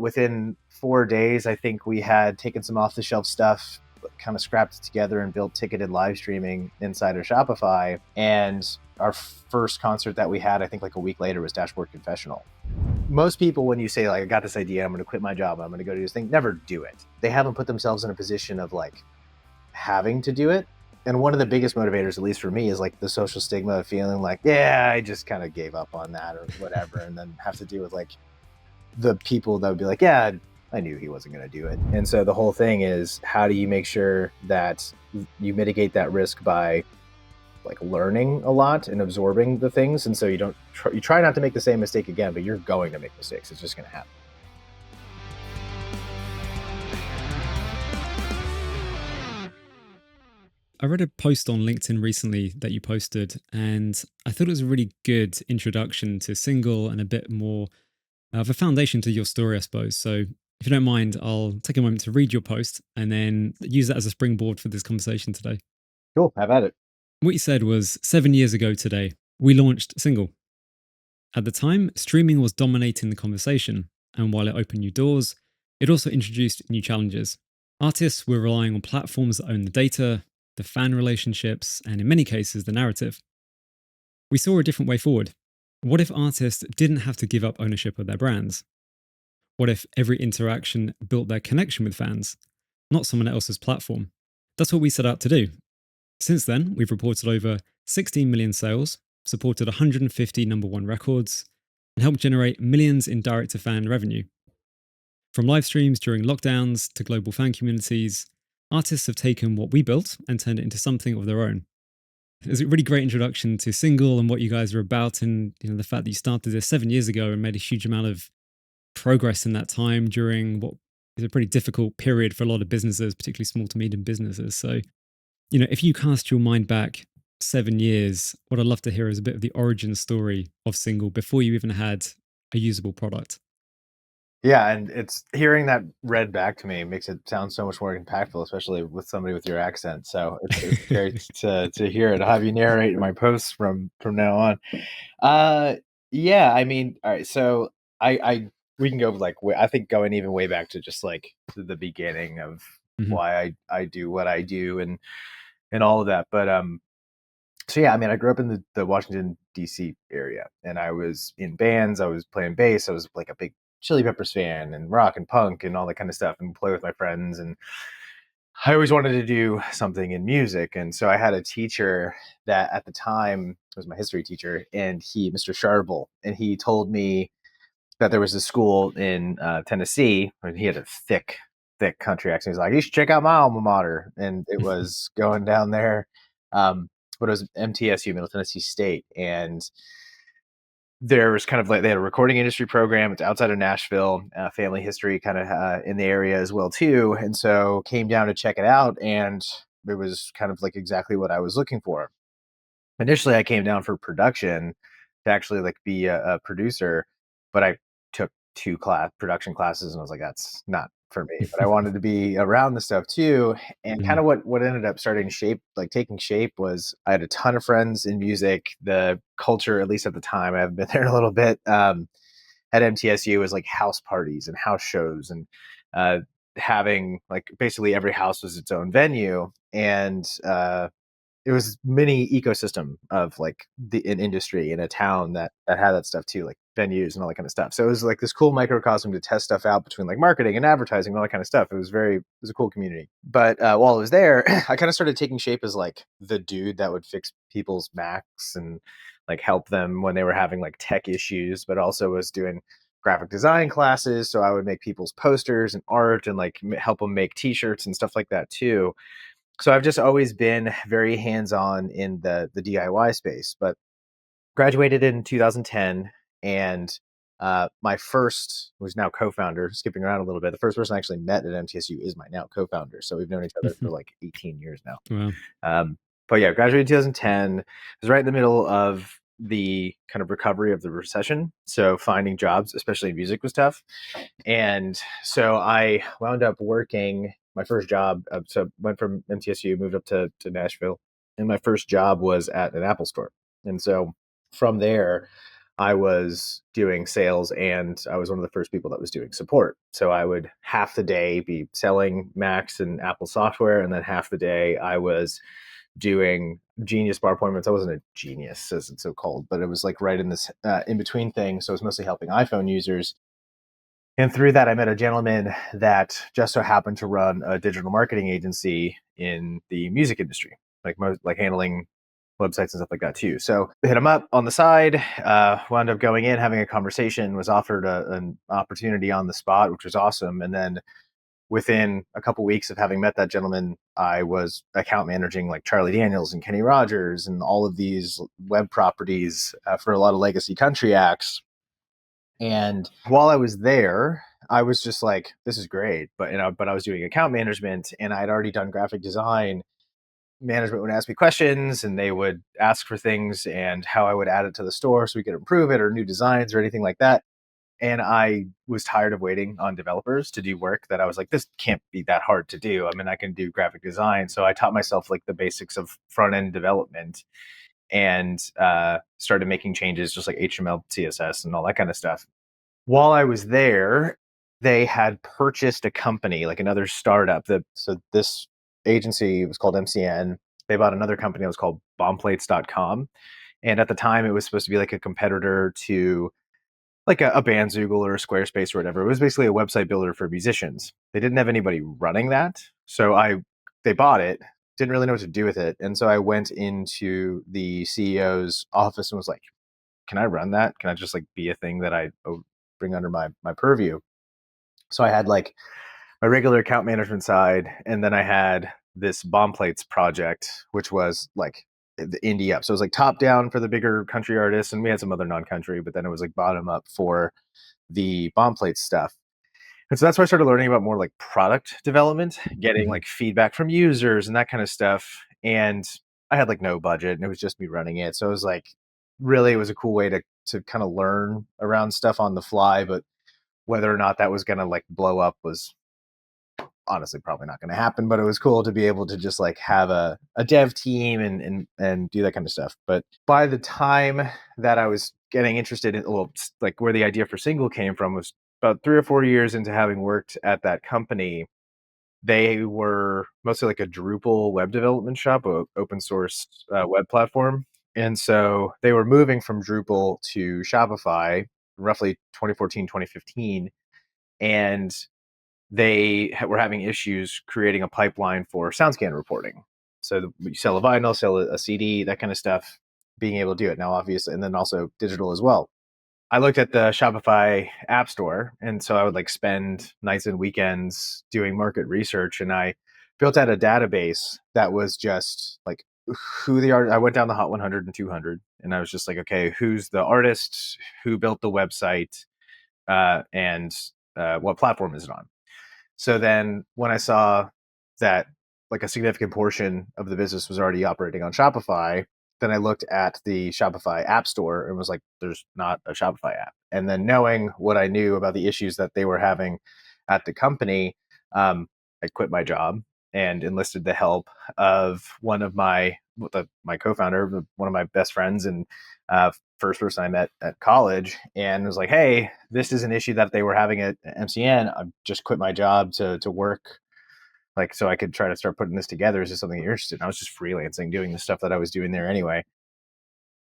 within 4 days, I think we had taken some off the shelf stuff, kind of scrapped it together and built ticketed live streaming inside of Shopify. And our first concert that we had, I think like a week later, was Dashboard Confessional. Most people, when you say like, I got this idea, I'm going to quit my job, I'm going to go do this thing, never do it. They haven't put themselves in a position of like having to do it. And one of the biggest motivators, at least for me, is like the social stigma of feeling like, yeah, I just kind of gave up on that or whatever. And then have to deal with like the people that would be like, yeah, I knew he wasn't going to do it. And so the whole thing is, how do you make sure that you mitigate that risk by like learning a lot and absorbing the things? And so you try not to make the same mistake again, but you're going to make mistakes. It's just going to happen. I read a post on LinkedIn recently that you posted, and I thought it was a really good introduction to Single and a bit more of a foundation to your story, I suppose. So if you don't mind, I'll take a moment to read your post and then use that as a springboard for this conversation today. Cool. Have at it. What you said was 7 years ago today, we launched Single. At the time, streaming was dominating the conversation, and while it opened new doors, it also introduced new challenges. Artists were relying on platforms that own the data, the fan relationships, and in many cases, the narrative. We saw a different way forward. What if artists didn't have to give up ownership of their brands? What if every interaction built their connection with fans, not someone else's platform? That's what we set out to do. Since then, we've reported over 16 million sales, supported 150 number one records, and helped generate millions in direct-to-fan revenue. From live streams during lockdowns to global fan communities, artists have taken what we built and turned it into something of their own. It's a really great introduction to Single and what you guys are about, and the fact that you started this 7 years ago and made a huge amount of progress in that time during what is a pretty difficult period for a lot of businesses, particularly small to medium businesses. So, if you cast your mind back 7 years, what I'd love to hear is a bit of the origin story of Single before you even had a usable product. Yeah, and it's hearing that read back to me makes it sound so much more impactful, especially with somebody with your accent. So it's great to hear it. I'll have you narrate my posts from now on. Yeah, I mean, all right. So I we can go like I think going even way back to just like to the beginning of why I do what I do and all of that. But so yeah, I mean, I grew up in the Washington D.C. area, and I was in bands. I was playing bass. I was like a big Chili Peppers fan and rock and punk and all that kind of stuff, and play with my friends. And I always wanted to do something in music. And so I had a teacher that at the time was my history teacher, and Mr. Sharble, and he told me that there was a school in Tennessee, and he had a thick country accent. He's like, you should check out my alma mater. And it was going down there. But it was MTSU, Middle Tennessee State. And there was kind of like, they had a recording industry program. It's outside of Nashville, family history kind of in the area as well too. And so came down to check it out, and it was kind of like exactly what I was looking for. Initially, I came down for production to actually like be a producer, but I took two production classes, and I was like, that's not for me. But I wanted to be around the stuff too. And kind of what ended up taking shape was I had a ton of friends in music. The culture, at least at the time, I haven't been there in a little bit, at MTSU was like house parties and house shows, and having like basically every house was its own venue. And it was mini ecosystem of like an industry in a town that had that stuff too, like venues and all that kind of stuff. So it was like this cool microcosm to test stuff out between like marketing and advertising and all that kind of stuff. It was a cool community. But while I was there, I kind of started taking shape as like the dude that would fix people's Macs and like help them when they were having like tech issues, but also was doing graphic design classes. So I would make people's posters and art and like help them make t-shirts and stuff like that too. So I've just always been very hands-on in the DIY space, but graduated in 2010, and my first was now co-founder, skipping around a little bit. The first person I actually met at MTSU is my now co-founder. So we've known each other for like 18 years now. Wow. But yeah, graduated in 2010. I was right in the middle of the kind of recovery of the recession. So finding jobs, especially in music, was tough. And so I wound up working my first job. So went from MTSU, moved up to Nashville. And my first job was at an Apple store. And so from there, I was doing sales, and I was one of the first people that was doing support. So I would half the day be selling Macs and Apple software, and then half the day I was doing Genius bar appointments. I wasn't a genius, as it's so called, but it was like right in this in between thing. So I was mostly helping iPhone users. And through that, I met a gentleman that just so happened to run a digital marketing agency in the music industry, like handling websites and stuff like that too. So I hit him up on the side, wound up going in, having a conversation, was offered an opportunity on the spot, which was awesome. And then within a couple weeks of having met that gentleman, I was account managing like Charlie Daniels and Kenny Rogers and all of these web properties for a lot of legacy country acts. And while I was there, I was just like, this is great. But I was doing account management, and I'd already done graphic design. Management would ask me questions, and they would ask for things and how I would add it to the store so we could improve it, or new designs or anything like that. And I was tired of waiting on developers to do work that I was like, this can't be that hard to do. I mean, I can do graphic design. So I taught myself like the basics of front end development, and started making changes just like HTML, CSS, and all that kind of stuff. While I was there, they had purchased a company, like another startup. So this agency was called MCN. They bought another company that was called bombplates.com. And at the time, it was supposed to be like a competitor to like a Bandzoogle or a Squarespace or whatever. It was basically a website builder for musicians. They didn't have anybody running that. So they bought it, didn't really know what to do with it. And so I went into the CEO's office and was like, can I run that? Can I just like be a thing that I bring under my purview? So I had like my regular account management side, and then I had this bomb plates project, which was like the indie up. So it was like top down for the bigger country artists, and we had some other non-country, but then it was like bottom up for the bomb plates stuff. And so that's where I started learning about more like product development, getting Hmm. like feedback from users and that kind of stuff. And I had like no budget, and it was just me running it. So it was like really it was a cool way to kind of learn around stuff on the fly, but whether or not that was gonna like blow up was honestly probably not gonna happen. But it was cool to be able to just like have a dev team and do that kind of stuff. But by the time that I was getting interested in, well, like where the idea for Single came from was about 3 or 4 years into having worked at that company. They were mostly like a Drupal web development shop, a open source web platform. And so they were moving from Drupal to Shopify roughly 2014, 2015. And they were having issues creating a pipeline for SoundScan reporting. So you sell a vinyl, sell a CD, that kind of stuff, being able to do it now, obviously, and then also digital as well. I looked at the Shopify app store, and so I would like spend nights and weekends doing market research, and I built out a database that was just like who the art. I went down the Hot 100 and 200, and I was just like, okay, who's the artist, who built the website, and what platform is it on? So then when I saw that like a significant portion of the business was already operating on Shopify, then I looked at the Shopify app store and was like, there's not a Shopify app. And then knowing what I knew about the issues that they were having at the company, I quit my job and enlisted the help of one of my co-founder, one of my best friends, and first person I met at college, and was like, "Hey, this is an issue that they were having at MCN. I just quit my job to work, like, so I could try to start putting this together. Is this something you're interested in?" I was just freelancing, doing the stuff that I was doing there anyway.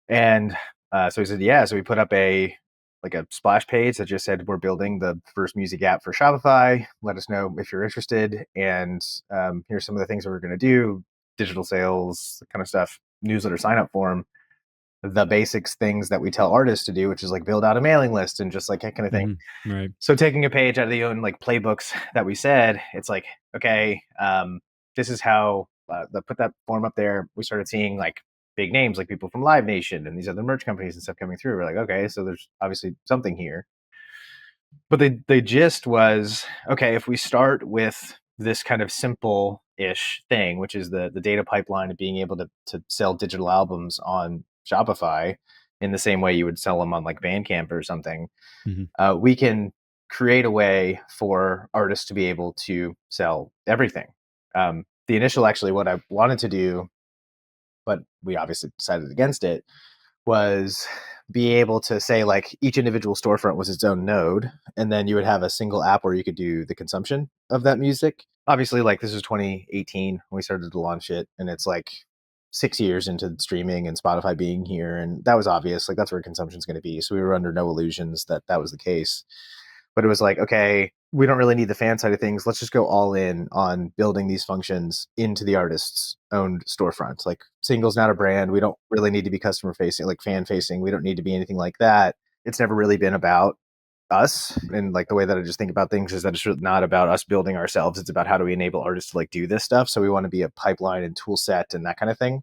And so he said, "Yeah." So we put up a splash page that just said, "We're building the first music app for Shopify. Let us know if you're interested. And here's some of the things that we're going to do: digital sales, kind of stuff, newsletter sign up form, the basics things that we tell artists to do, which is like build out a mailing list and just like that kind of thing." Hmm. Right. So taking a page out of the own like playbooks that we said, it's like, okay, this is how put that form up there. We started seeing like big names like people from Live Nation and these other merch companies and stuff coming through. We're like, okay, so there's obviously something here. But the gist was, okay, if we start with this kind of simple ish thing, which is the data pipeline of being able to sell digital albums on Shopify in the same way you would sell them on like Bandcamp or something, Hmm. we can create a way for artists to be able to sell everything. The initial, actually, what I wanted to do, but we obviously decided against it, was be able to say like each individual storefront was its own node, and then you would have a single app where you could do the consumption of that music. Obviously, like this was 2018 when we started to launch it, and it's like 6 years into streaming and Spotify being here, and that was obvious. Like that's where consumption is going to be. So we were under no illusions that that was the case. But it was like, okay, we don't really need the fan side of things. Let's just go all in on building these functions into the artist's owned storefront. Like single's not a brand. We don't really need to be customer facing, like fan facing. We don't need to be anything like that. It's never really been about us. And like the way that I just think about things is that it's not about us building ourselves. It's about how do we enable artists to like do this stuff. So we want to be a pipeline and tool set and that kind of thing.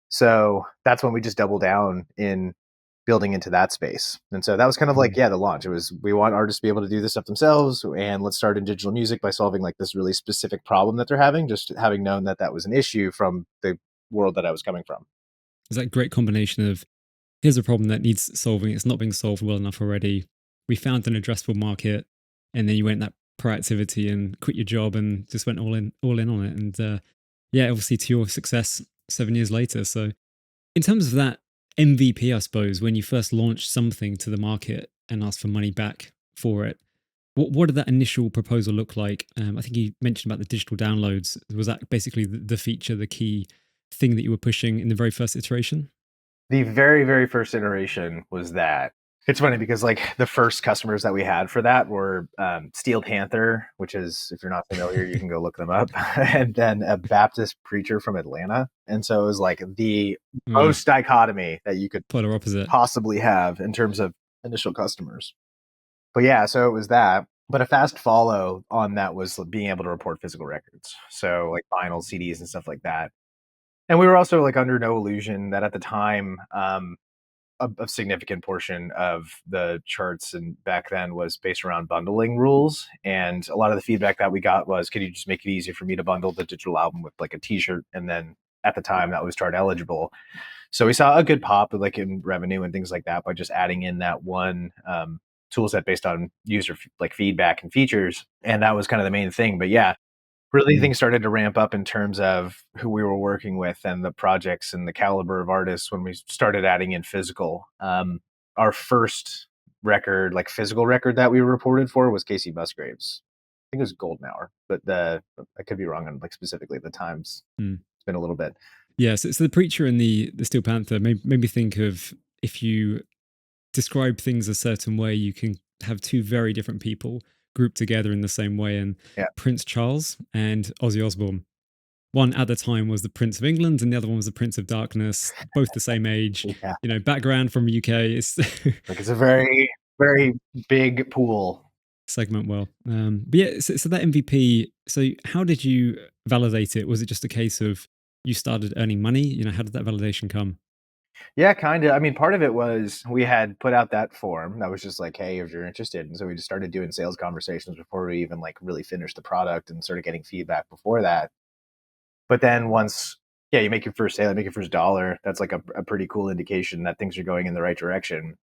So that's when we just double down in building into that space. And so that was kind of like, yeah, the launch. It was, we want artists to be able to do this stuff themselves. And let's start in digital music by solving like this really specific problem that they're having, just having known that that was an issue from the world that I was coming from. It's that great combination of here's a problem that needs solving. It's not being solved well enough already. We found an addressable market, and then you went that proactivity and quit your job and just went all in on it. And yeah, obviously to your success 7 years later. So in terms of that MVP, I suppose when you first launched something to the market and asked for money back for it, what did that initial proposal look like? I think you mentioned about the digital downloads. Was that basically the feature, the key thing that you were pushing in the very first iteration? The very, very first iteration was that. It's funny because like the first customers that we had for that were Steel Panther, which is, if you're not familiar, you can go look them up, and then a Baptist preacher from Atlanta. And so it was like the Wow, most dichotomy that you could polar opposite. possibly have in terms of initial customers. But yeah, so it was that. But a fast follow on that was being able to report physical records. So like vinyl, CDs, and stuff like that. And we were also like under no illusion that at the time, a significant portion of the charts and back then was based around bundling rules. And a lot of the feedback that we got was, could you just make it easier for me to bundle the digital album with like a t-shirt? And then at the time that was chart eligible. So we saw a good pop like in revenue and things like that by just adding in that one tool set based on user like feedback and features. And that was kind of the main thing. But yeah, really Mm, things started to ramp up in terms of who we were working with and the projects and the caliber of artists when we started adding in physical. Our first record, like physical record that we reported for was Casey Musgraves. I think it was Golden Hour, but I could be wrong on like specifically the times. mm. It's been a little bit. Yeah, so the preacher and the Steel Panther made me think of if you describe things a certain way, you can have two very different people grouped together in the same way. And Yeah. Prince Charles and Ozzy Osbourne. One at the time was the Prince of England, and the other one was the Prince of Darkness. Both the same age, Yeah. background from UK. It's Like it's a very, very big pool. segment well. But yeah, so that MVP. So how did you validate it? Was it just a case of you started earning money? How did that validation come? Yeah, kind of. I mean, part of it was we had put out that form that was just like, hey, if you're interested. And so we just started doing sales conversations before we even like really finished the product and started getting feedback before that. But then once, yeah, you make your first sale, you make your first dollar, that's like a pretty cool indication that things are going in the right direction.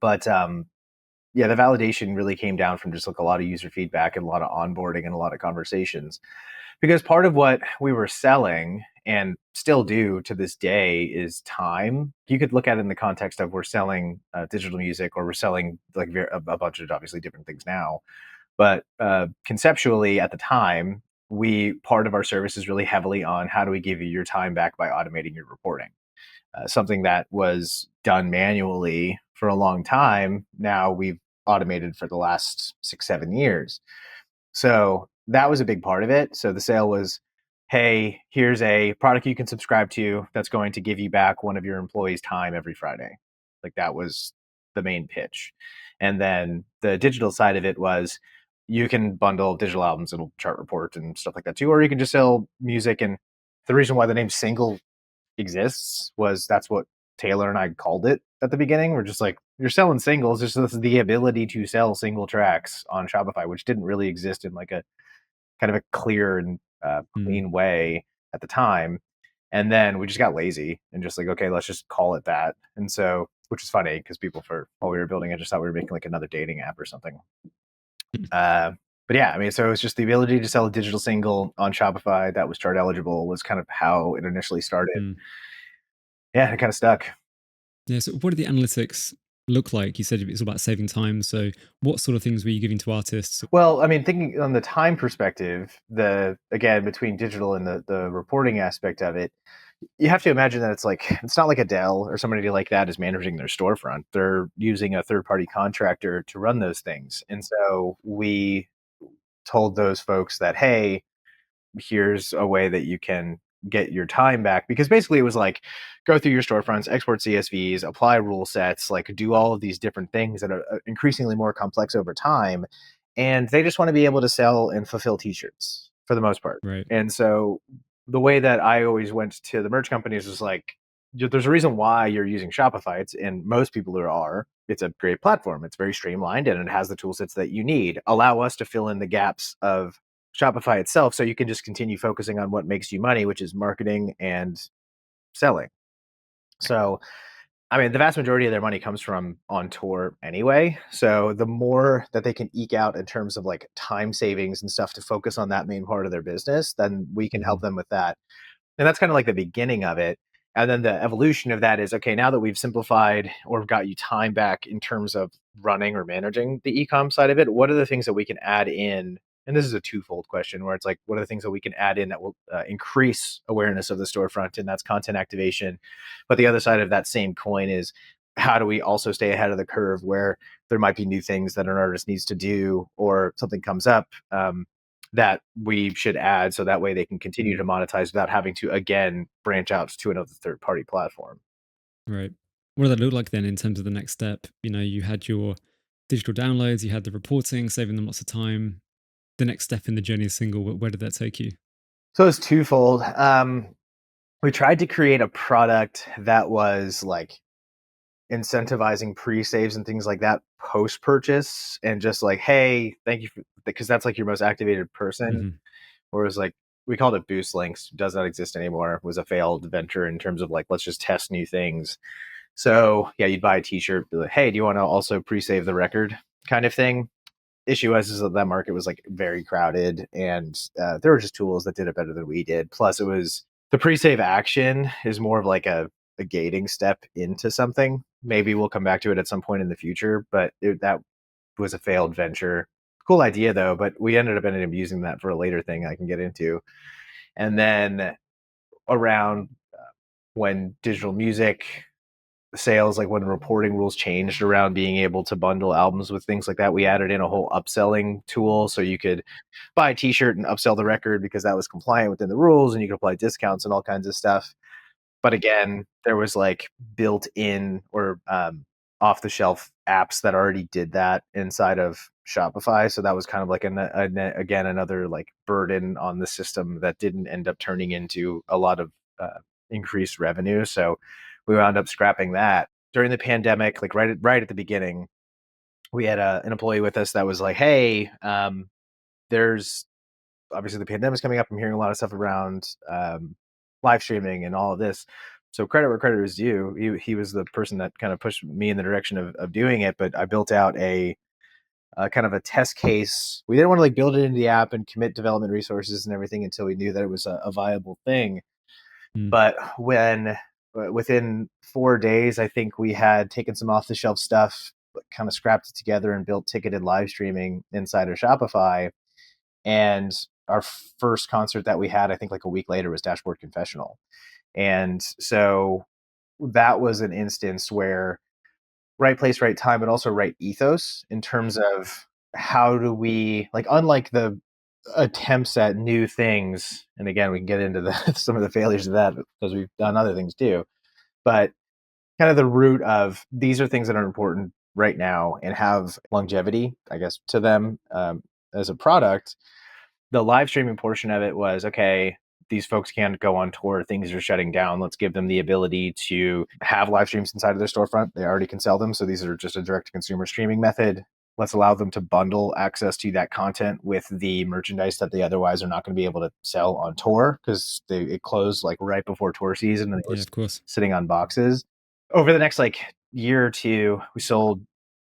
But yeah, the validation really came down from just like a lot of user feedback and a lot of onboarding and a lot of conversations. Because part of what we were selling and still do to this day is time. You could look at it in the context of we're selling digital music or we're selling like a bunch of obviously different things now. But conceptually at the time, we part of our service is really heavily on how do we give you your time back by automating your reporting. Something that was done manually for a long time. Now we've automated for the last 6, 7 years. So that was a big part of it. So the sale was, hey, here's a product you can subscribe to that's going to give you back one of your employees' time every Friday. Like that was the main pitch. And then the digital side of it was you can bundle digital albums and chart report and stuff like that too, or you can just sell music. And the reason why the name single exists was that's what Taylor and I called it at the beginning. We're just like, you're selling singles. This is the ability to sell single tracks on Shopify, which didn't really exist in like a kind of a clear and Mm, clean way at the time. And then we just got lazy and just like, okay, let's just call it that. And so, which is funny because people for while we were building it just thought we were making like another dating app or something. mm, Uh, but yeah, I mean, so it was just the ability to sell a digital single on Shopify that was chart eligible was kind of how it initially started. mm. Yeah, it kind of stuck. Yeah. So, what did the analytics look like? You said it's all about saving time. So, what sort of things were you giving to artists? Well, I mean, thinking on the time perspective, the again between digital and the reporting aspect of it, you have to imagine that it's not like Adele or somebody like that is managing their storefront. They're using a third party contractor to run those things. And so we told those folks that, hey, here's a way that you can get your time back, because basically it was like go through your storefronts, export CSVs, apply rule sets, like do all of these different things that are increasingly more complex over time. And they just want to be able to sell and fulfill t-shirts for the most part. Right. And so the way that I always went to the merch companies was like, there's a reason why you're using Shopify. And most people who are, it's a great platform. It's very streamlined and it has the tool sets that you need. Allow us to fill in the gaps of Shopify itself, so you can just continue focusing on what makes you money, which is marketing and selling. So, I mean, the vast majority of their money comes from on tour anyway. So the more that they can eke out in terms of like time savings and stuff to focus on that main part of their business, then we can help Mhm. them with that. And that's kind of like the beginning of it. And then the evolution of that is, okay, now that we've simplified or got you time back in terms of running or managing the e-com side of it, what are the things that we can add in? And this is a twofold question where it's like, what are the things that we can add in that will increase awareness of the storefront? And that's content activation. But the other side of that same coin is, how do we also stay ahead of the curve where there might be new things that an artist needs to do or something comes up that we should add, so that way they can continue to Mm. monetize without having to again branch out to another third party platform. Right. What did that look like then in terms of the next step? You had your digital downloads, you had the reporting, saving them lots of time. The next step in the journey of single, where did that take you? So it's twofold. We tried to create a product that was like incentivizing pre-saves and things like that post purchase, and just like, hey, thank you for, because that's like your most activated person. Hmm. Whereas like we called it Boost Links, does not exist anymore. It was a failed venture in terms of like, let's just test new things. So yeah, you'd buy a T-shirt, be like, hey, do you want to also pre-save the record, kind of thing. Issue was is that that market was like very crowded, and there were just tools that did it better than we did. Plus, it was the pre-save action is more of like a gating step into something. Maybe we'll come back to it at some point in the future, but that was a failed venture. Cool idea though, but we ended up using that for a later thing I can get into. And then around when digital music sales, like when reporting rules changed around being able to bundle albums with things like that, we added in a whole upselling tool, so you could buy a t-shirt and upsell the record because that was compliant within the rules, and you could apply discounts and all kinds of stuff. But again, there was like built in or off the shelf apps that already did that inside of Shopify. So that was kind of like again another like burden on the system that didn't end up turning into a lot of increased revenue. So we wound up scrapping that during the pandemic. Like right at the beginning, we had an employee with us that was like, "Hey, there's obviously the pandemic's coming up. I'm hearing a lot of stuff around live streaming and all of this. So credit where credit is due. He was the person that kind of pushed me in the direction of doing it. But I built out a kind of a test case. We didn't want to like build it into the app and commit development resources and everything until we knew that it was a viable thing. Mm. But when within 4 days, I think we had taken some off the shelf stuff, kind of scrapped it together and built ticketed live streaming inside of Shopify. And our first concert that we had, I think like a week later, was Dashboard Confessional. And so that was an instance where right place, right time, but also right ethos in terms of how do we, like, unlike the attempts at new things. And again, we can get into the some of the failures of that because we've done other things too. But kind of the root of these are things that are important right now and have longevity, I guess, to them as a product. The live streaming portion of it was, okay, these folks can't go on tour, things are shutting down, let's give them the ability to have live streams inside of their storefront. They already can sell them, so these are just a direct to consumer streaming method. Let's allow them to bundle access to that content with the merchandise that they otherwise are not going to be able to sell on tour, because it closed like right before tour season and it Yeah, was of course. sitting on boxes. Over the next like year or two, we sold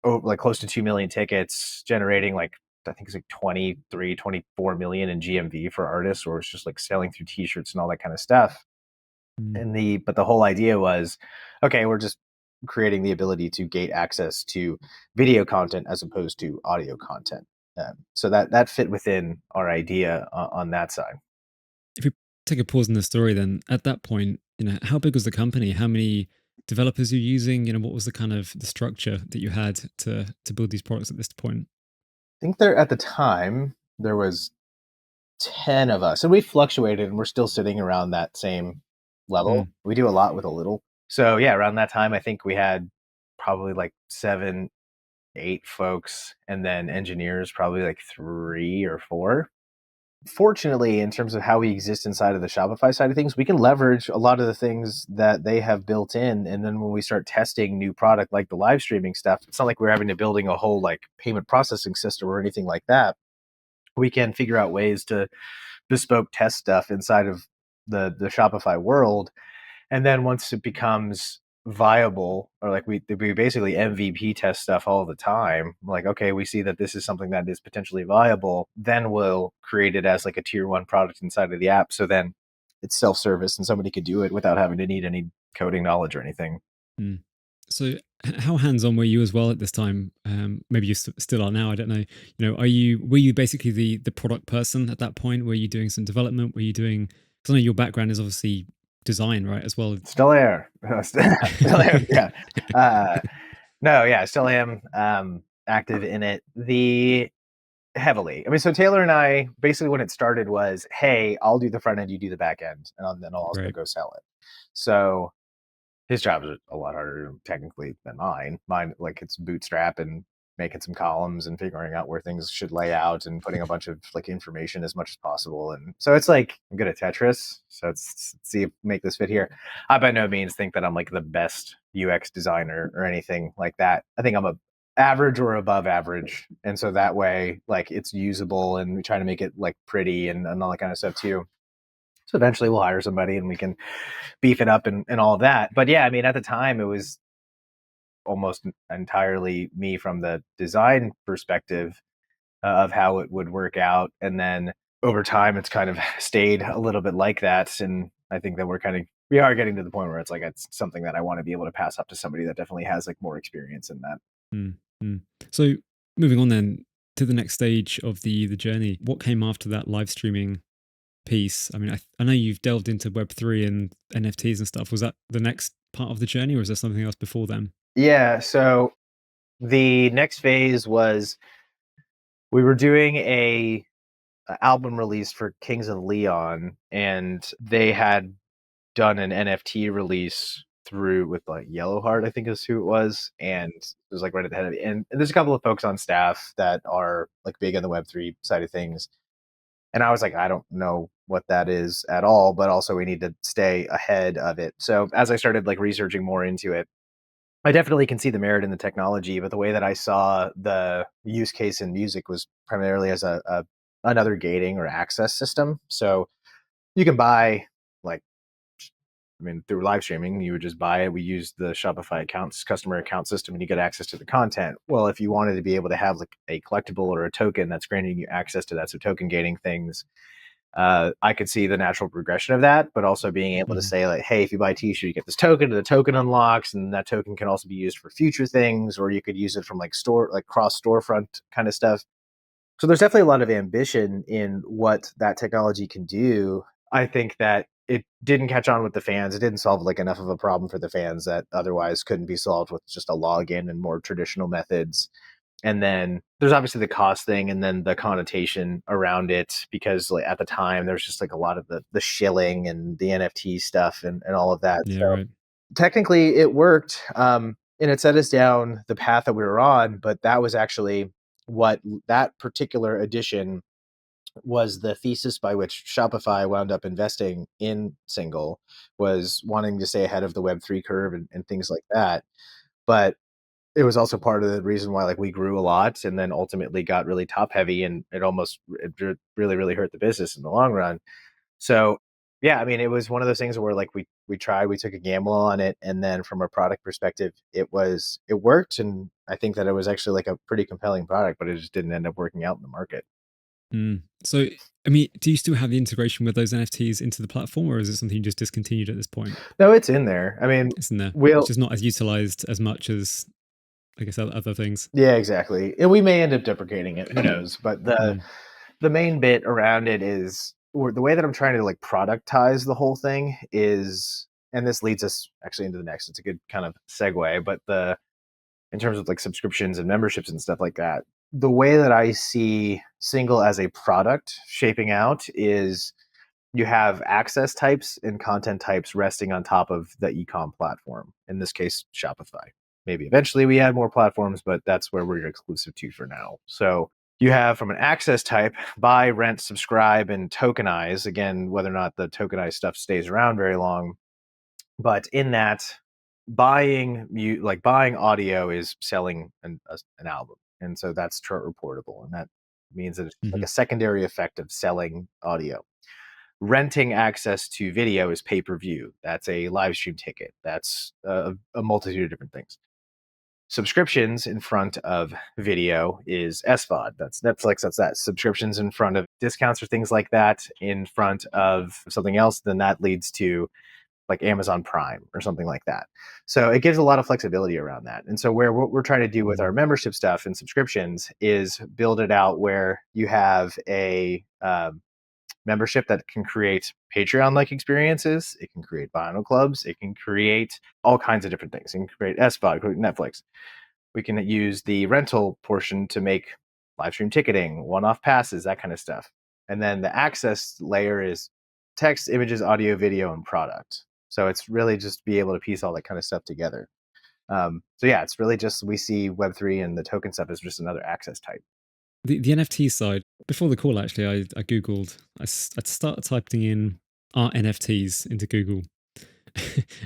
like close to 2 million tickets, generating like, I think it's like 23, 24 million in GMV for artists, or it's just like selling through t-shirts and all that kind of stuff. Mm. But the whole idea was, okay, we're just creating the ability to gate access to video content as opposed to audio content. So that fit within our idea on that side. If we take a pause in the story, then at that point, how big was the company? How many developers you using? What was the kind of the structure that you had to build these products at this point? I think there at the time there was 10 of us, and we fluctuated, and we're still sitting around that same level. Mm, We do a lot with a little. So yeah, around that time, I think we had probably like 7, 8 folks, and then engineers probably like 3 or 4. Fortunately, in terms of how we exist inside of the Shopify side of things, we can leverage a lot of the things that they have built in. And then when we start testing new product like the live streaming stuff, it's not like we're having to building a whole like payment processing system or anything like that. We can figure out ways to bespoke test stuff inside of the Shopify world. And then once it becomes viable, or like we basically MVP test stuff all the time, like, okay, we see that this is something that is potentially viable, then we'll create it as like a tier one product inside of the app. So then it's self-service and somebody could do it without having to need any coding knowledge or anything. mm. So, how hands-on were you as well at this time? Maybe you still are now. I don't know. Were you basically the product person at that point? Were you doing some development? Were you doing? Because I know your background is obviously design, right? As well. Still there. Still there. Yeah. Uh, no, yeah, I still am active in it. The Heavily. I mean, so Taylor and I basically when it started was, hey, I'll do the front end, you do the back end, and then I'll also Right. go sell it. So his job is a lot harder technically than mine. Mine, like, it's bootstrap and making some columns and figuring out where things should lay out and putting a bunch of like information as much as possible. And so it's like I'm good at Tetris. So let's see if make this fit here. I by no means think that I'm like the best UX designer or anything like that. I think I'm a average or above average. And so that way, like it's usable and we try to make it like pretty and all that kind of stuff too. So eventually we'll hire somebody and we can beef it up and all of that. But yeah, I mean, at the time, it was almost entirely me from the design perspective of how it would work out. And then over time, it's kind of stayed a little bit like that. And I think that we are getting to the point where it's like, it's something that I want to be able to pass up to somebody that definitely has like more experience in that. Mm, mm. So, moving on then to the next stage of the journey. What came after that live streaming piece? I mean, I know you've delved into Web3 and NFTs and stuff. Was that the next part of the journey, or is there something else before then? Yeah. So the next phase was we were doing a album release for Kings of Leon, and they had done an NFT release through with like Yellowheart, I think is who it was, and it was like right at the head of it. And there's a couple of folks on staff that are like big on the Web3 side of things, and I was like, I don't know what that is at all, but also we need to stay ahead of it. So as I started like researching more into it, I definitely can see the merit in the technology, but the way that I saw the use case in music was primarily as a another gating or access system. So you can buy like I mean, through live streaming, you would just buy it. We use the Shopify accounts, customer account system, and you get access to the content. Well, if you wanted to be able to have like a collectible or a token that's granting you access to that, so token gating things, I could see the natural progression of that, but also being able to Mhm. say like, hey, if you buy a T-shirt, you get this token, and the token unlocks, and that token can also be used for future things, or you could use it from like store, like cross storefront kind of stuff. So there's definitely a lot of ambition in what that technology can do. I think that it didn't catch on with the fans. It didn't solve like enough of a problem for the fans that otherwise couldn't be solved with just a login and more traditional methods. And then there's obviously the cost thing and then the connotation around it because like at the time there's just like a lot of the shilling and the NFT stuff and all of that. Yeah, So right. technically it worked. And it set us down the path that we were on, but that was actually what that particular edition was the thesis by which Shopify wound up investing in Single was wanting to stay ahead of the Web3 curve and things like that. But it was also part of the reason why like we grew a lot and then ultimately got really top heavy and it really, really hurt the business in the long run. So yeah, I mean, it was one of those things where like we tried, we took a gamble on it, and then from a product perspective, it worked, and I think that it was actually like a pretty compelling product, but it just didn't end up working out in the market. So, I mean, do you still have the integration with those NFTs into the platform, or is it something you just discontinued at this point? No, it's in there. I mean, It's in there. It's we'll just not as utilized as much as, I guess, other things. yeah, exactly. And we may end up deprecating it. Who knows? But Mm, the main bit around it is, or the way that I'm trying to like productize the whole thing is, and this leads us actually into the next. It's a good kind of segue, but the in terms of like subscriptions and memberships and stuff like that, the way that I see Single as a product shaping out is you have access types and content types resting on top of the ecom platform. In this case, Shopify. Maybe eventually we add more platforms, but that's where we're exclusive to for now. So you have from an access type, buy, rent, subscribe, and tokenize. Again, whether or not the tokenized stuff stays around very long, but in that, buying audio is selling an album, and so that's chart reportable, and that means that it's like hmm a secondary effect of selling audio. Renting access to video is pay-per-view. That's a live stream ticket. That's a multitude of different things. Subscriptions in front of video is SVOD. That's Netflix. That's that. Subscriptions in front of discounts or things like that in front of something else, then that leads to like Amazon Prime or something like that. So it gives a lot of flexibility around that. And so what we're trying to do with our membership stuff and subscriptions is build it out where you have a membership that can create Patreon-like experiences. It can create vinyl clubs. It can create all kinds of different things. It can create SVOD, create Netflix. We can use the rental portion to make live stream ticketing, one-off passes, that kind of stuff. And then the access layer is text, images, audio, video, and product. So it's really just be able to piece all that kind of stuff together. So yeah, it's really just we see Web3 and the token stuff as just another access type. The NFT side, before the call, actually, I Googled, I started typing in art NFTs into Google.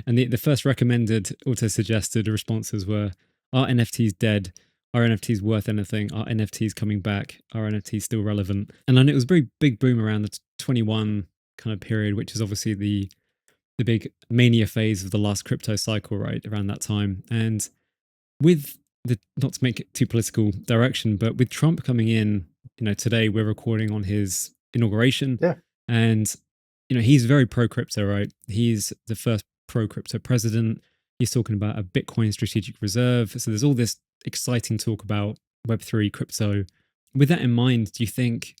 And the first recommended auto suggested responses were, are NFTs dead? Are NFTs worth anything? Are NFTs coming back? Are NFTs still relevant? And I know it was a very big boom around the 21 kind of period, which is obviously the big mania phase of the last crypto cycle, right? Around that time. And with the, not to make it too political direction, but with Trump coming in, today we're recording on his inauguration, Yeah. and he's very pro crypto, right? He's the first pro crypto president. He's talking about a Bitcoin strategic reserve. So there's all this exciting talk about Web3 crypto. With that in mind, do you think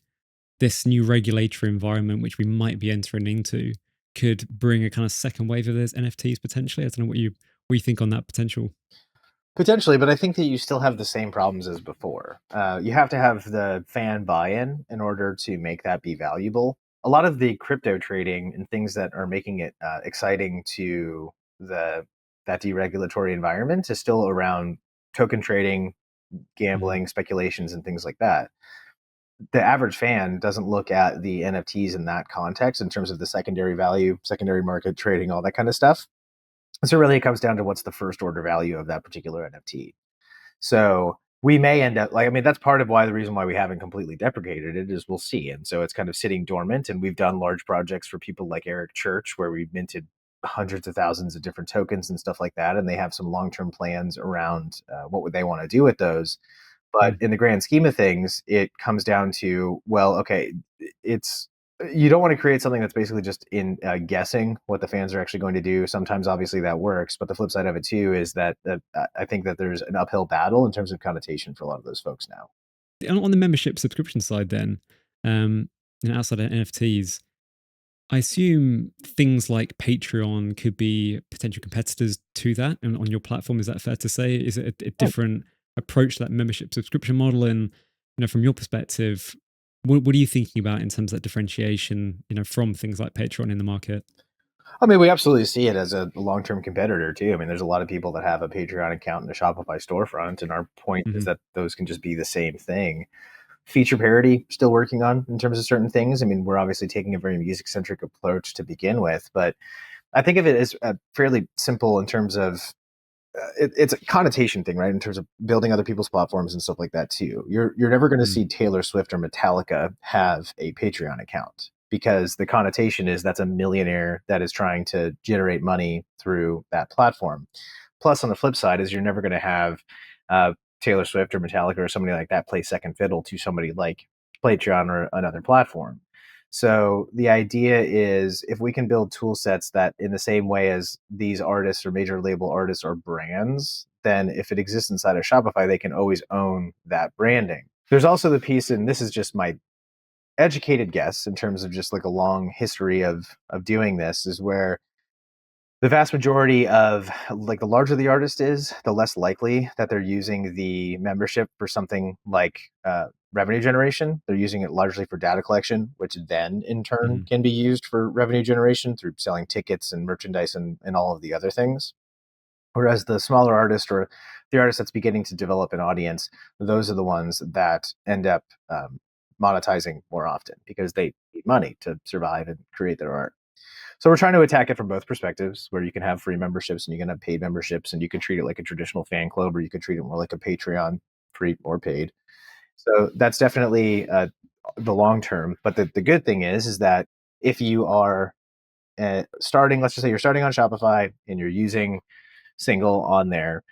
this new regulatory environment, which we might be entering into, could bring a kind of second wave of those NFTs potentially? I don't know what you think on that potential. Potentially, but I think that you still have the same problems as before. You have to have the fan buy-in in order to make that be valuable. A lot of the crypto trading and things that are making it exciting to the that deregulatory environment is still around token trading, Mhm. gambling, speculations, and things like that. The average fan doesn't look at the NFTs in that context in terms of the secondary value, secondary market trading, all that kind of stuff. So really, it comes down to what's the first order value of that particular NFT. So we may end up like, I mean, that's part of why the reason why we haven't completely deprecated it is we'll see. And so it's kind of sitting dormant. And we've done large projects for people like Eric Church where we minted hundreds of thousands of different tokens and stuff like that. And they have some long term plans around what would they want to do with those. But Mm. in the grand scheme of things, it comes down to, well, okay, it's you don't want to create something that's basically just in guessing what the fans are actually going to do. Sometimes, obviously, that works, but the flip side of it too is that I think that there's an uphill battle in terms of connotation for a lot of those folks now. On the membership subscription side, then, um, outside of NFTs, I assume things like Patreon could be potential competitors to that and on your platform. Is that fair to say? Is it a different approach to that membership subscription model? And from your perspective, what are you thinking about in terms of that differentiation? From things like Patreon in the market. I mean, we absolutely see it as a long-term competitor too. I mean, there's a lot of people that have a Patreon account and a Shopify storefront, and our point is hmm that those can just be the same thing. Feature parity, still working on in terms of certain things. I mean, we're obviously taking a very music-centric approach to begin with, but I think of it as fairly simple in terms of it's a connotation thing, right? In terms of building other people's platforms and stuff like that too. You're never going to Mm. see Taylor Swift or Metallica have a Patreon account because the connotation is that's a millionaire that is trying to generate money through that platform. Plus, on the flip side, is you're never going to have uh, Taylor Swift or Metallica or somebody like that play second fiddle to somebody like Patreon or another platform. So the idea is if we can build tool sets that in the same way as these artists or major label artists or brands, then if it exists inside of Shopify, they can always own that branding. There's also the piece, and this is just my educated guess in terms of just like a long history of doing this, is where the vast majority of like the larger the artist is, the less likely that they're using the membership for something like revenue generation. They're using it largely for data collection, which then in turn Mm. can be used for revenue generation through selling tickets and merchandise and all of the other things. Whereas the smaller artist or the artist that's beginning to develop an audience, those are the ones that end up monetizing more often because they need money to survive and create their art. So we're trying to attack it from both perspectives, where you can have free memberships and you can have paid memberships, and you can treat it like a traditional fan club, or you can treat it more like a Patreon, free or paid. So that's definitely the long term. But the good thing is that if you are starting, let's just say you're starting on Shopify and you're using Single on there,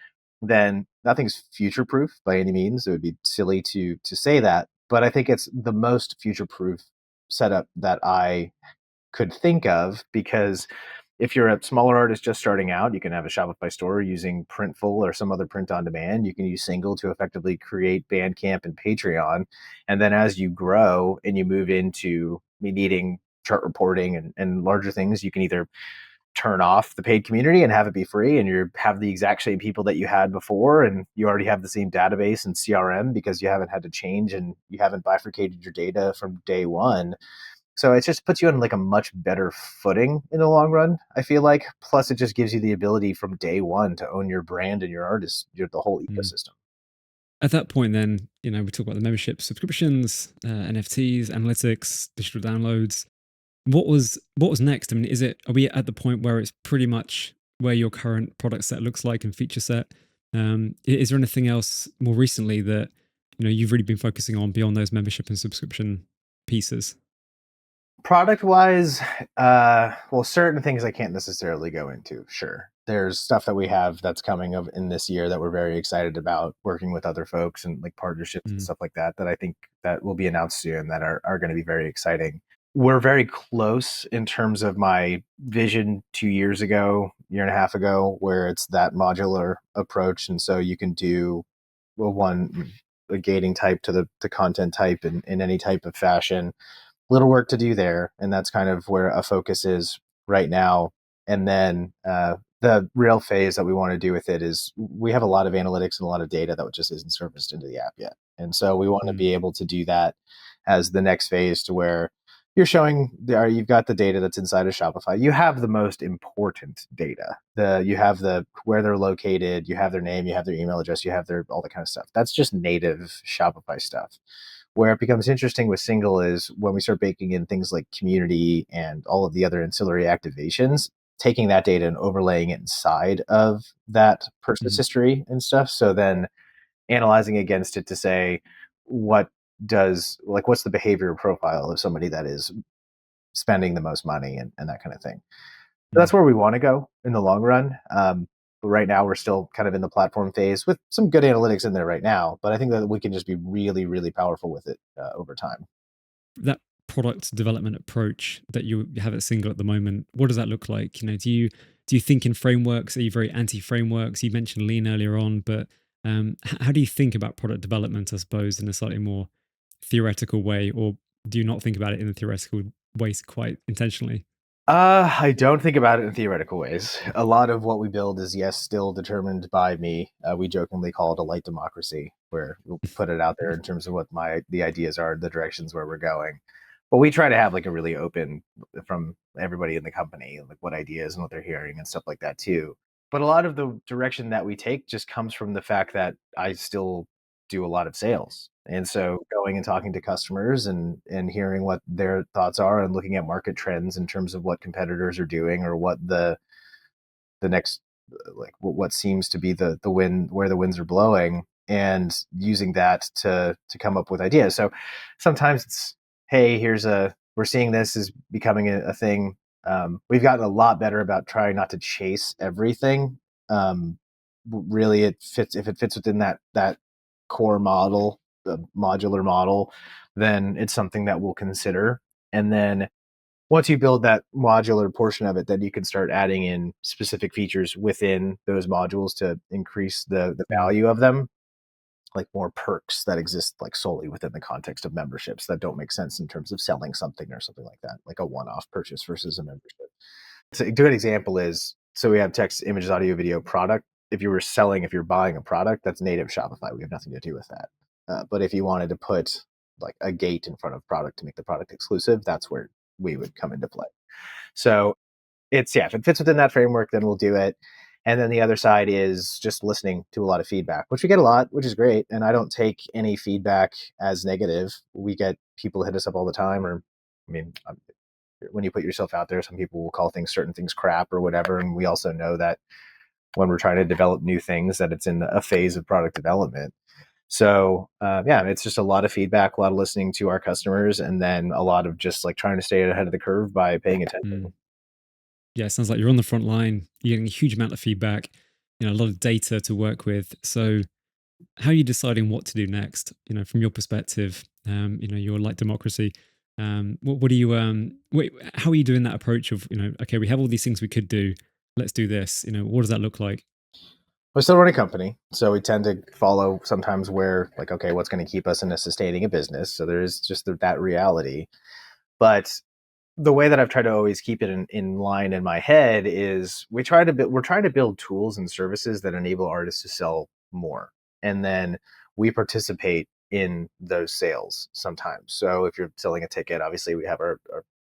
then nothing's future proof by any means. It would be silly to say that, but I think it's the most future proof setup that I could think of, because if you're a smaller artist just starting out, you can have a Shopify store using Printful or some other print on demand. You can use Single to effectively create Bandcamp and Patreon. And then as you grow and you move into needing chart reporting and larger things, you can either turn off the paid community and have it be free, and you have the exact same people that you had before, and you already have the same database and CRM because you haven't had to change and you haven't bifurcated your data from day one. So it just puts you on like a much better footing in the long run, I feel like. Plus, it just gives you the ability from day one to own your brand and your artist, the whole Mm. ecosystem. At that point, then, we talk about the membership subscriptions, NFTs, analytics, digital downloads. What was next? I mean, are we at the point where it's pretty much where your current product set looks like and feature set? Is there anything else more recently that you've really been focusing on beyond those membership and subscription pieces? Product wise, well, certain things I can't necessarily go into. Sure, there's stuff that we have that's coming up in this year that we're very excited about, working with other folks and like partnerships and Mm. stuff like that, that I think that will be announced soon, that are going to be very exciting. We're very close in terms of my vision 2 years ago, year and a half ago, where it's that modular approach. And so you can do, well, one, a gating type to the content type in any type of fashion. Little work to do there, and that's kind of where a focus is right now. And then the real phase that we want to do with it is we have a lot of analytics and a lot of data that just isn't surfaced into the app yet, and so we want to Mm. be able to do that as the next phase, to where you're showing you've got the data that's inside of Shopify. You have the most important data. You have the where they're located, you have their name, you have their email address, you have their all the kind of stuff. That's just native Shopify stuff. Where it becomes interesting with Single is when we start baking in things like community and all of the other ancillary activations, taking that data and overlaying it inside of that person's Mm. history and stuff. So then analyzing against it to say, what what's the behavior profile of somebody that is spending the most money and that kind of thing. So Mm. that's where we want to go in the long run. But right now, we're still kind of in the platform phase with some good analytics in there right now. But I think that we can just be really, really powerful with it over time. That product development approach that you have at Single at the moment, what does that look like? Do you think in frameworks? Are you very anti frameworks? You mentioned lean earlier on, but how do you think about product development? I suppose in a slightly more theoretical way, or do you not think about it in a theoretical way quite intentionally? I don't think about it in theoretical ways. A lot of what we build is, yes, still determined by me. We jokingly call it a light democracy, where we'll put it out there in terms of what the ideas are, the directions where we're going. But we try to have like a really open from everybody in the company, like what ideas and what they're hearing and stuff like that too. But a lot of the direction that we take just comes from the fact that I still do a lot of sales. And so going and talking to customers and hearing what their thoughts are and looking at market trends in terms of what competitors are doing, or what the next like what seems to be the wind, where the winds are blowing, and using that to come up with ideas. So sometimes it's, hey, we're seeing this is becoming a thing. We've gotten a lot better about trying not to chase everything. Really, it fits if it fits within that core model a modular model, then it's something that we'll consider. And then once you build that modular portion of it, then you can start adding in specific features within those modules to increase the Mm, value of them, like more perks that exist like solely within the context of memberships that don't make sense in terms of selling something or something like that, like a one-off purchase versus a membership. So a good example is, so we have text, images, audio, video, product. If you're buying a product, that's native Shopify. We have nothing to do with that. But if you wanted to put like a gate in front of product to make the product exclusive, that's where we would come into play. So if it fits within that framework, then we'll do it. And then the other side is just listening to a lot of feedback, which we get a lot, which is great. And I don't take any feedback as negative. We get people hit us up all the time, or I mean, when you put yourself out there, some people will call certain things crap or whatever. And we also know that when we're trying to develop new things, that it's in a phase of product development. So it's just a lot of feedback, a lot of listening to our customers, and then a lot of just like trying to stay ahead of the curve by paying attention. mm. Yeah, it sounds like you're on the front line. You're getting a huge amount of feedback, a lot of data to work with. So, how are you deciding what to do next? From your perspective, you're like democracy. What do you wait? How are you doing that approach of okay, we have all these things we could do. Let's do this. What does that look like? We still run a company, so we tend to follow sometimes where like, okay, what's going to keep us in a sustaining a business. So there is just that reality. But the way that I've tried to always keep it in line in my head is we're trying to build tools and services that enable artists to sell more. And then we participate in those sales sometimes. So if you're selling a ticket, obviously we have our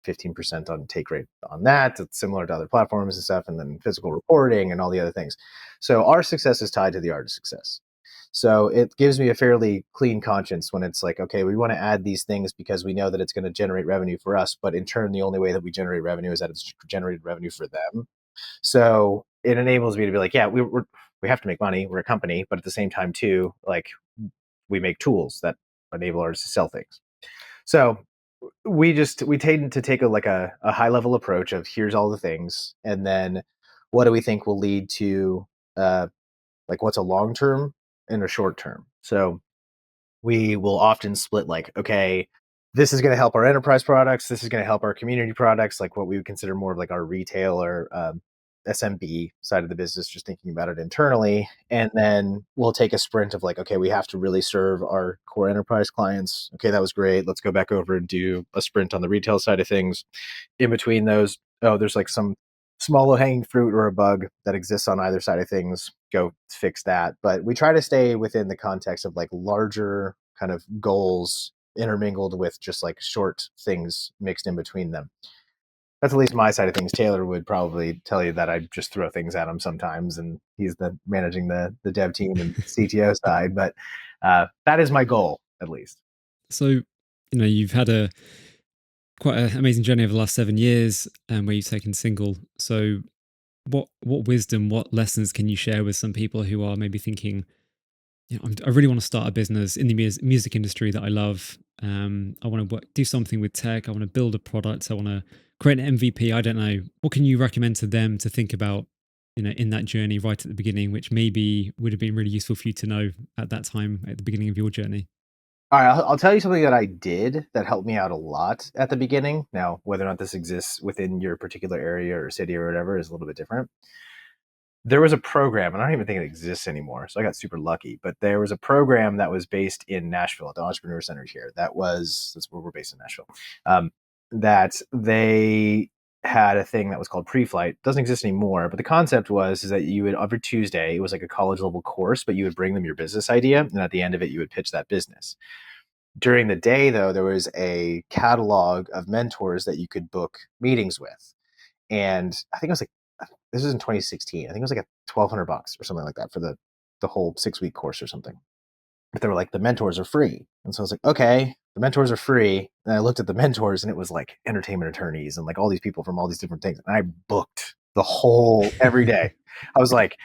15% on take rate on that. It's similar to other platforms and stuff, and then physical reporting and all the other things. So our success is tied to the artist's success. So it gives me a fairly clean conscience when it's like, okay, we want to add these things because we know that it's going to generate revenue for us. But in turn, the only way that we generate revenue is that it's generated revenue for them. So it enables me to be like, yeah, we have to make money. We're a company, but at the same time, too, like we make tools that enable artists to sell things. So we tend to take a high level approach of here's all the things, and then what do we think will lead to uh, like what's a long term and a short term. So we will often split like, okay, this is going to help our enterprise products. This is going to help our community products, like what we would consider more of like our retail or SMB side of the business, just thinking about it internally. And then we'll take a sprint of like, okay, we have to really serve our core enterprise clients. Okay, that was great. Let's go back over and do a sprint on the retail side of things. In between those, oh, there's like some small low hanging fruit or a bug that exists on either side of things. Go fix that. But we try to stay within the context of like larger kind of goals intermingled with just like short things mixed in between them. That's at least my side of things. Taylor would probably tell you that I just throw things at him sometimes, and he's the managing the dev team and CTO side. But that is my goal, at least. So, you've had a quite an amazing journey over the last 7 years, where you've taken single. So, what wisdom, what lessons can you share with some people who are maybe thinking, I really want to start a business in the music industry that I love. I want to do something with tech. I want to build a product. I want to create an MVP. I don't know. What can you recommend to them to think about, in that journey right at the beginning, which maybe would have been really useful for you to know at that time at the beginning of your journey? All right, I'll tell you something that I did that helped me out a lot at the beginning. Now, whether or not this exists within your particular area or city or whatever is a little bit different. There was a program, and I don't even think it exists anymore, so I got super lucky. But there was a program that was based in Nashville at the Entrepreneur Center here. That's where we're based in Nashville. That they had a thing that was called pre-flight. Doesn't exist anymore, but the concept is that you would every Tuesday, it was like a college level course, but you would bring them your business idea, and at the end of it, you would pitch that business. During the day, though, there was a catalog of mentors that you could book meetings with, and I think it was like this was in 2016. I think it was like $1,200 or something like that for the whole 6 week course or something. But they were like, the mentors are free. And so I was like, okay, the mentors are free. And I looked at the mentors and it was like entertainment attorneys and like all these people from all these different things. And I booked the whole every day. I was like,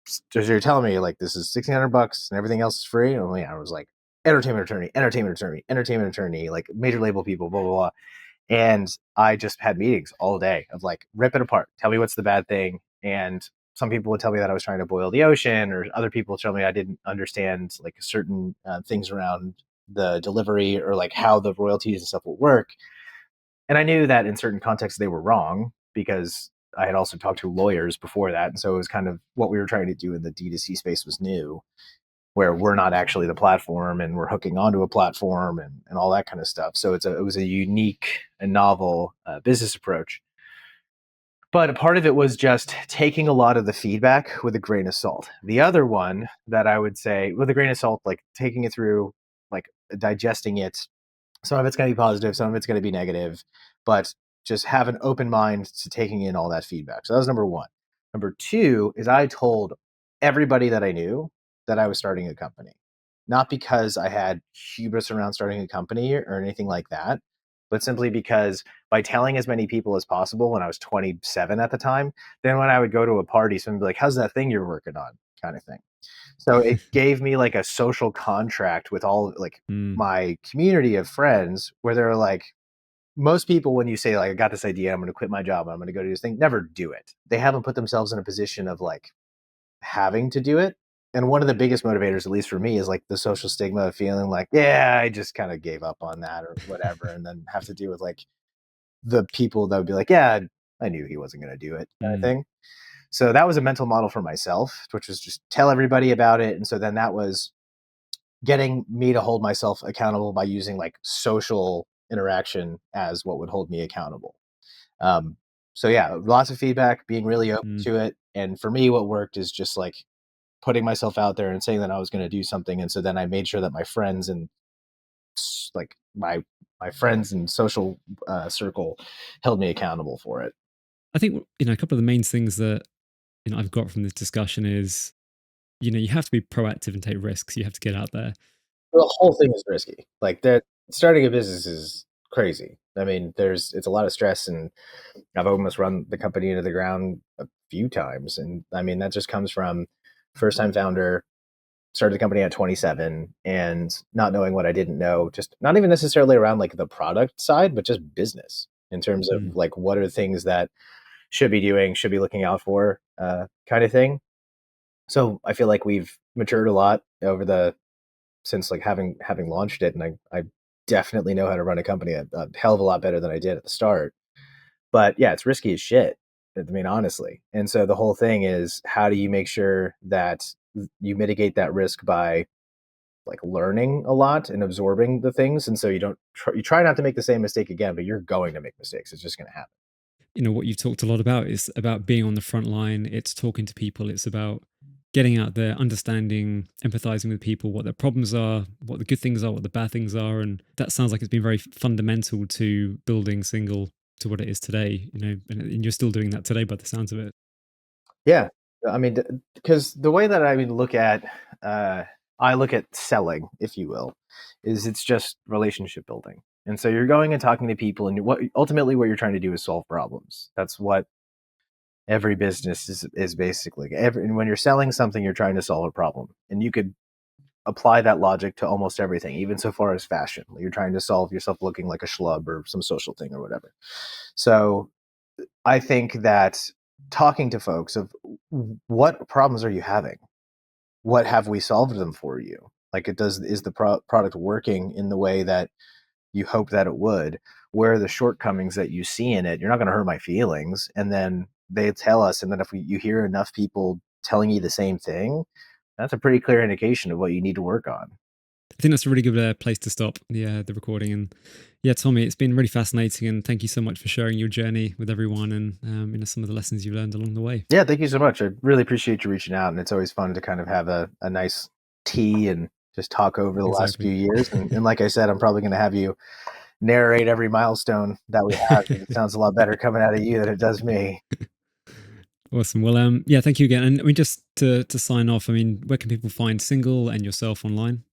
so you're telling me like this is $1,600 and everything else is free? And I was like, entertainment attorney, entertainment attorney, entertainment attorney, like major label people, blah, blah, blah. And I just had meetings all day of like, rip it apart. Tell me what's the bad thing. And some people would tell me that I was trying to boil the ocean, or other people tell me I didn't understand like certain things around the delivery or like how the royalties and stuff will work. And I knew that in certain contexts they were wrong because I had also talked to lawyers before that. And so it was kind of what we were trying to do in the D2C space was new, where we're not actually the platform and we're hooking onto a platform and all that kind of stuff. So it was a unique and novel business approach. But a part of it was just taking a lot of the feedback with a grain of salt. The other one that I would say with a grain of salt, like taking it through, like digesting it, some of it's going to be positive, some of it's going to be negative, but just have an open mind to taking in all that feedback. So that was number one. Number two is I told everybody that I knew that I was starting a company, not because I had hubris around starting a company or anything like that, but simply because by telling as many people as possible when I was 27 at the time, then when I would go to a party, someone would be like, how's that thing you're working on, kind of thing. So it gave me like a social contract with all like Mm, my community of friends where they're like, most people, when you say like, I got this idea, I'm going to quit my job, I'm going to go do this thing, never do it. They haven't put themselves in a position of like having to do it. And one of the biggest motivators, at least for me, is like the social stigma of feeling like, yeah, I just kind of gave up on that or whatever. And then have to deal with like the people that would be like, yeah, I knew he wasn't going to do it, kind of mm, thing. So that was a mental model for myself, which was just tell everybody about it. And so then that was getting me to hold myself accountable by using like social interaction as what would hold me accountable. Um, so yeah, lots of feedback, being really open mm. to it. And for me, what worked is just like putting myself out there and saying that I was going to do something. And so then I made sure that my friends and like my friends and social circle held me accountable for it. I think a couple of the main things that I've got from this discussion is you have to be proactive and take risks. You have to get out there. The whole thing is risky. Like that, starting a business is crazy. I mean, it's a lot of stress, and I've almost run the company into the ground a few times. And I mean, that just comes from first time founder, started the company at 27 and not knowing what I didn't know, just not even necessarily around like the product side, but just business in terms of Mm. like what are things that should be doing, should be looking out for, kind of thing. So I feel like we've matured a lot over the since like having launched it, and I definitely know how to run a company a hell of a lot better than I did at the start. But yeah, it's risky as shit. I mean, honestly. And so the whole thing is, how do you make sure that you mitigate that risk by like learning a lot and absorbing the things, and so you don't you try not to make the same mistake again, but you're going to make mistakes. It's just going to happen. What you've talked a lot about is about being on the front line. It's talking to people. It's about getting out there, understanding, empathizing with people, what their problems are, what the good things are, what the bad things are. And that sounds like it's been very fundamental to building Single to what it is today, and you're still doing that today by the sounds of it. Yeah, I mean, because the way that uh, I look at selling, if you will, is it's just relationship building. And so you're going and talking to people, and what ultimately what you're trying to do is solve problems. That's what every business is basically. And when you're selling something, you're trying to solve a problem, and you could apply that logic to almost everything, even so far as fashion. You're trying to solve yourself looking like a schlub or some social thing or whatever. So I think that talking to folks of what problems are you having? What have we solved them for you? Like is the product working in the way that you hope that it would? Where are the shortcomings that you see in it? You're not going to hurt my feelings. And then they tell us. And then if you hear enough people telling you the same thing, that's a pretty clear indication of what you need to work on. I think that's a really good place to stop the recording. And yeah, Tommy, it's been really fascinating. And thank you so much for sharing your journey with everyone and some of the lessons you've learned along the way. Yeah, thank you so much. I really appreciate you reaching out, and it's always fun to kind of have a nice tea and just talk over the last Exactly. few years. And like I said, I'm probably going to have you narrate every milestone that we have. It sounds a lot better coming out of you than it does me. Awesome. Well, yeah, thank you again. And I mean, just to sign off, I mean, where can people find Single and yourself online?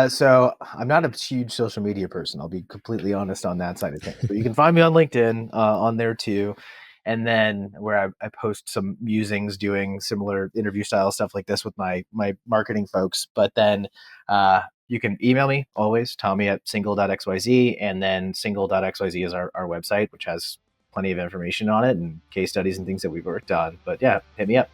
So I'm not a huge social media person. I'll be completely honest on that side of things. But you can find me on LinkedIn, on there too. And then where I post some musings doing similar interview style stuff like this with my marketing folks. But then you can email me always, Tommy at single.xyz. And then single.xyz is our website, which has plenty of information on it and case studies and things that we've worked on. But yeah, hit me up.